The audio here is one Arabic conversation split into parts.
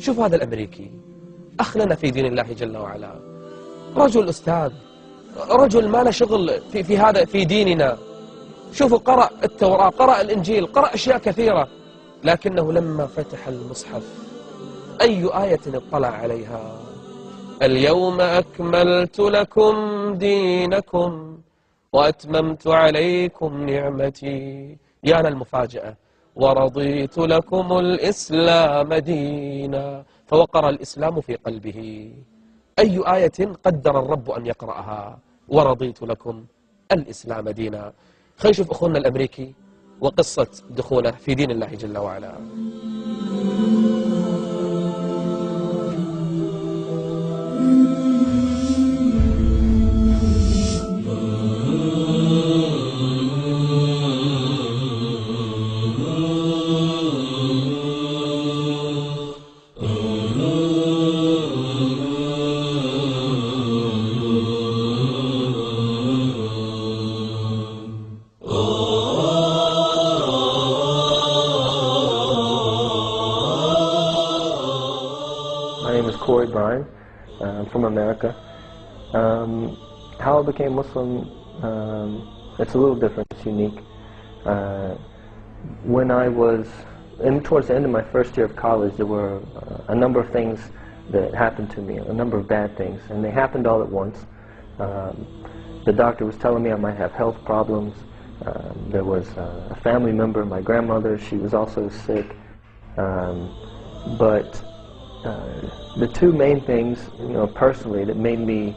شوف هذا الأمريكي أخ لنا في دين الله جل وعلا، رجل أستاذ، رجل ما له شغل في هذا في ديننا. شوفوا قرأ التوراة، قرأ الإنجيل، قرأ أشياء كثيرة، لكنه لما فتح المصحف أي آية اطلع عليها؟ اليوم أكملت لكم دينكم وأتممت عليكم نعمتي، يا المفاجأة، ورضيت لكم الإسلام دينا. فوقر الإسلام في قلبه. أي آية قدر الرب أن يقرأها؟ ورضيت لكم الإسلام دينا. خلينا نشوف أخونا الأمريكي وقصة دخوله في دين الله جل وعلا. I'm from America. How I became Muslim, it's a little different, it's unique. When I was towards the end of my first year of college, there were a number of things that happened to me, a number of bad things, and they happened all at once. The doctor was telling me I might have health problems. There was a family member, my grandmother, she was also sick. But the two main things, personally, that made me,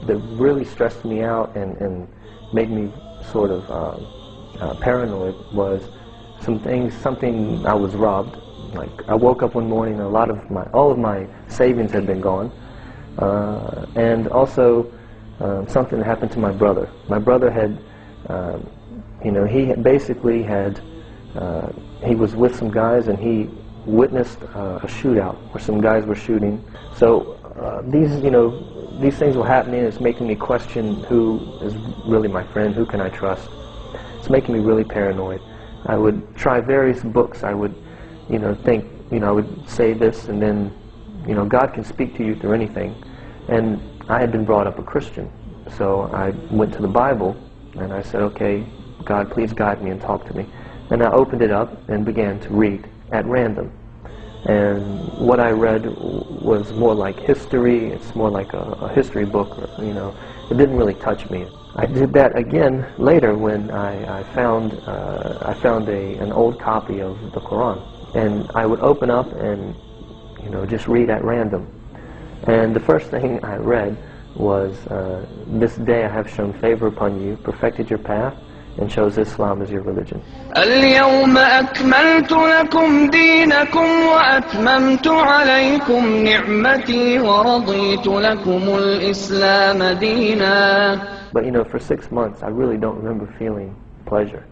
that really stressed me out and made me sort of paranoid was something I was robbed. Like I woke up one morning, all of my savings had been gone, and also something that happened to my brother. My brother had, he was with some guys and he witnessed a shootout where some guys were shooting. So these things were happening. It's making me question who is really my friend, who can I trust. It's making me really paranoid. I would try various books. I would, think, I would say this and then, God can speak to you through anything. And I had been brought up a Christian. So I went to the Bible and I said, okay, God, please guide me and talk to me. And I opened it up and began to read at random. And what I read was more like history. It's more like a history book, it didn't really touch me. I did that again later when I found an old copy of the Quran, and I would open up and just read at random. And the first thing I read was, this day I have shown favor upon you, perfected your path, and chose Islam as your religion. اليوم أكملت لكم دينكم وأتممت عليكم نعمتي ورضيت لكم الإسلام دينا. But for 6 months I really don't remember feeling pleasure.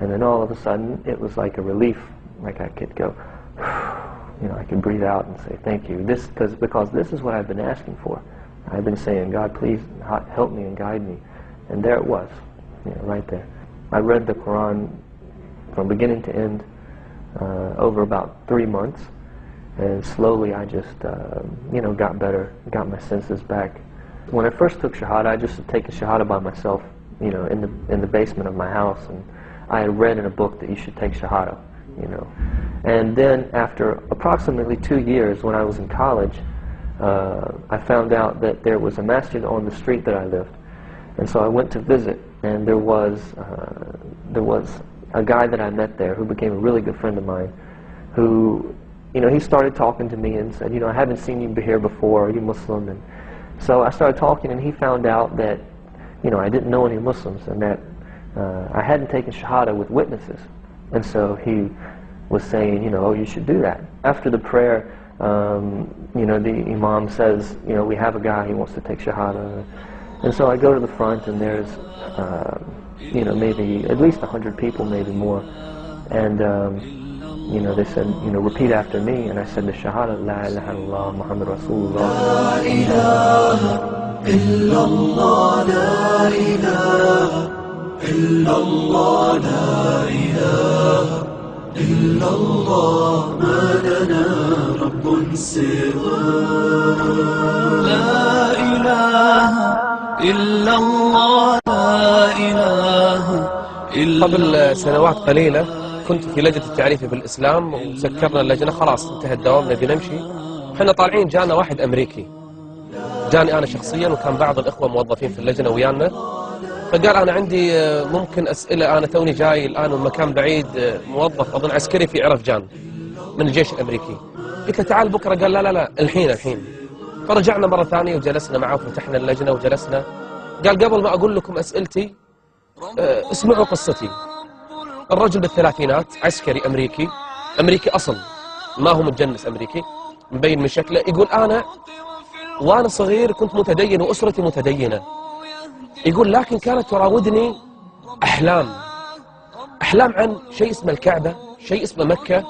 And then all of a sudden it was like a relief, like I could go, I could breathe out and say thank you. Because this is what I've been asking for. I've been saying, God, please help me and guide me. And there it was, right there. I read the Quran from beginning to end over about 3 months, and slowly I just, got better, got my senses back. When I first took Shahada, I just had taken Shahada by myself, in the basement of my house, and I had read in a book that you should take Shahada, And then after approximately 2 years, when I was in college, I found out that there was a masjid on the street that I lived, and so I went to visit. And there was a guy that I met there who became a really good friend of mine, who, he started talking to me and said, I haven't seen you here before, are you Muslim? And so I started talking, and he found out that, I didn't know any Muslims, and that I hadn't taken Shahada with witnesses. And so he was saying, you should do that. After the prayer, the Imam says, we have a guy, he wants to take Shahada. And so I go to the front, and there's, maybe at least 100 people, maybe more. And, they said, repeat after me. And I said the Shahada, La ilaha illallah, Muhammad Rasulullah. La ilaha illallah, la ilaha illallah, la ilaha illallah, ma lana Rabb صغار. لا إله إلا الله، لا إله إلا الله. قبل سنوات قليلة كنت في لجنة التعريف بالإسلام وسكرنا اللجنة، خلاص انتهى الدوام نبي نمشي. احنا طالعين جانا واحد أمريكي، جاني أنا شخصيا وكان بعض الإخوة موظفين في اللجنة ويانا، فقال أنا عندي ممكن أسئلة، أنا توني جاي الآن من مكان بعيد، موظف أظن عسكري في عرفجان من الجيش الأمريكي. قلت له تعال بكرة، قال لا الحين. فرجعنا مرة ثانية وجلسنا معه وفتحنا اللجنة وجلسنا. قال قبل ما أقول لكم أسئلتي اسمعوا قصتي. الرجل بالثلاثينات، عسكري أمريكي أصل، ما هو متجنس أمريكي، مبين من شكله. يقول أنا وأنا صغير كنت متدين وأسرتي متدينة. يقول لكن كانت تراودني أحلام عن شيء اسمه الكعبة، شيء اسمه مكة.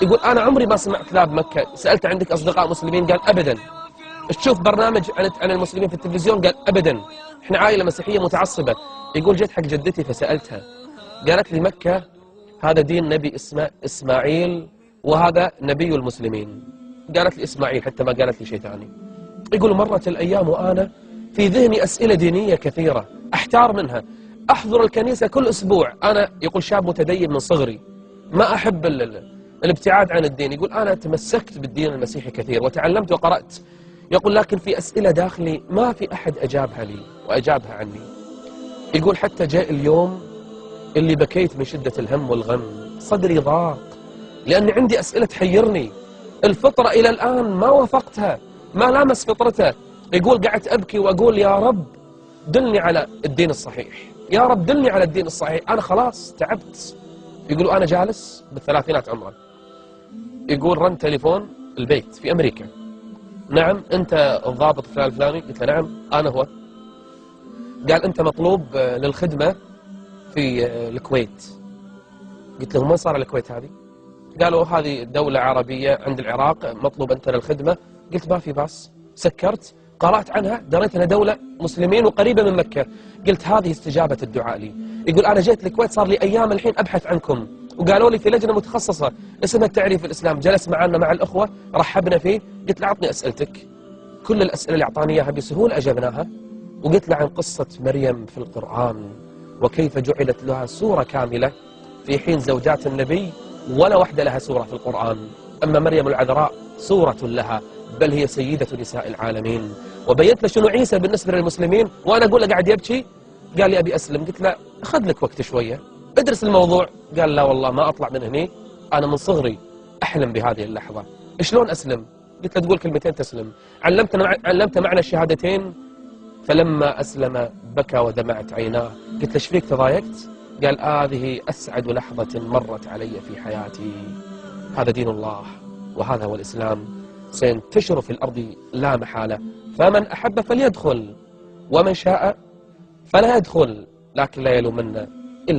يقول أنا عمري ما سمعت لا بمكة. سألت عندك أصدقاء مسلمين؟ قال أبدا. تشوف برنامج عن المسلمين في التلفزيون؟ قال أبدا، إحنا عائلة مسيحية متعصبة. يقول جيت حق جدتي فسألتها، قالت لي مكة هذا دين نبي اسمه إسماعيل وهذا نبي المسلمين. قالت لي إسماعيل حتى ما قالت لي شيء ثاني. يقول مرت الأيام وأنا في ذهني أسئلة دينية كثيرة أحتار منها. أحضر الكنيسة كل أسبوع، أنا يقول شاب متدين من صغري، ما أحب الابتعاد عن الدين. يقول أنا تمسكت بالدين المسيحي كثير وتعلمت وقرأت. يقول لكن في أسئلة داخلي ما في أحد أجابها لي وأجابها عني. يقول حتى جاء اليوم اللي بكيت من شدة الهم والغم، صدري ضاق لأن عندي أسئلة تحيرني. الفطرة إلى الآن ما وافقتها، ما لامس فطرته. يقول قعدت أبكي وأقول يا رب دلني على الدين الصحيح، يا رب دلني على الدين الصحيح، أنا خلاص تعبت. يقول أنا جالس بالثلاثينات عمره. يقول رن تليفون البيت في أمريكا، نعم أنت الضابط فلان الفلاني؟ قلت له نعم أنا هو. قال أنت مطلوب للخدمة في الكويت. قلت له ما صار الكويت هذه؟ قالوا هذه دولة عربية عند العراق، مطلوب أنت للخدمة. قلت ما في باس. سكرت قرأت عنها، دريت أنها دولة مسلمين وقريبة من مكة. قلت هذه استجابة الدعاء لي. يقول أنا جيت الكويت صار لي أيام الحين أبحث عنكم، وقالوا لي في لجنة متخصصة اسمها التعريف الإسلام. جلس معنا مع الأخوة رحبنا فيه. قلت له أعطني أسئلتك. كل الأسئلة اللي أعطاني إياها بسهولة أجبناها. وقلت له عن قصة مريم في القرآن وكيف جعلت لها سورة كاملة في حين زوجات النبي ولا واحدة لها سورة في القرآن. أما مريم العذراء سورة لها، بل هي سيدة نساء العالمين. وبينت له شنو عيسى بالنسبة للمسلمين، وأنا أقول له قاعد يبكي. قال لي أبي أسلم. قلت له أخذ لك وقت شوية، ادرس الموضوع. قال لا والله ما أطلع من هني، أنا من صغري أحلم بهذه اللحظة. شلون أسلم؟ قلت له تقول كلمتين تسلم. علمت معنى الشهادتين. فلما أسلم بكى ودمعت عيناه. قلت له ايش فيك تضايقت؟ قال هذه أسعد لحظة مرت علي في حياتي. هذا دين الله وهذا هو الإسلام، سينتشر في الأرض لا محالة، فمن أحب فليدخل ومن شاء فلا يدخل، لكن لا يلومن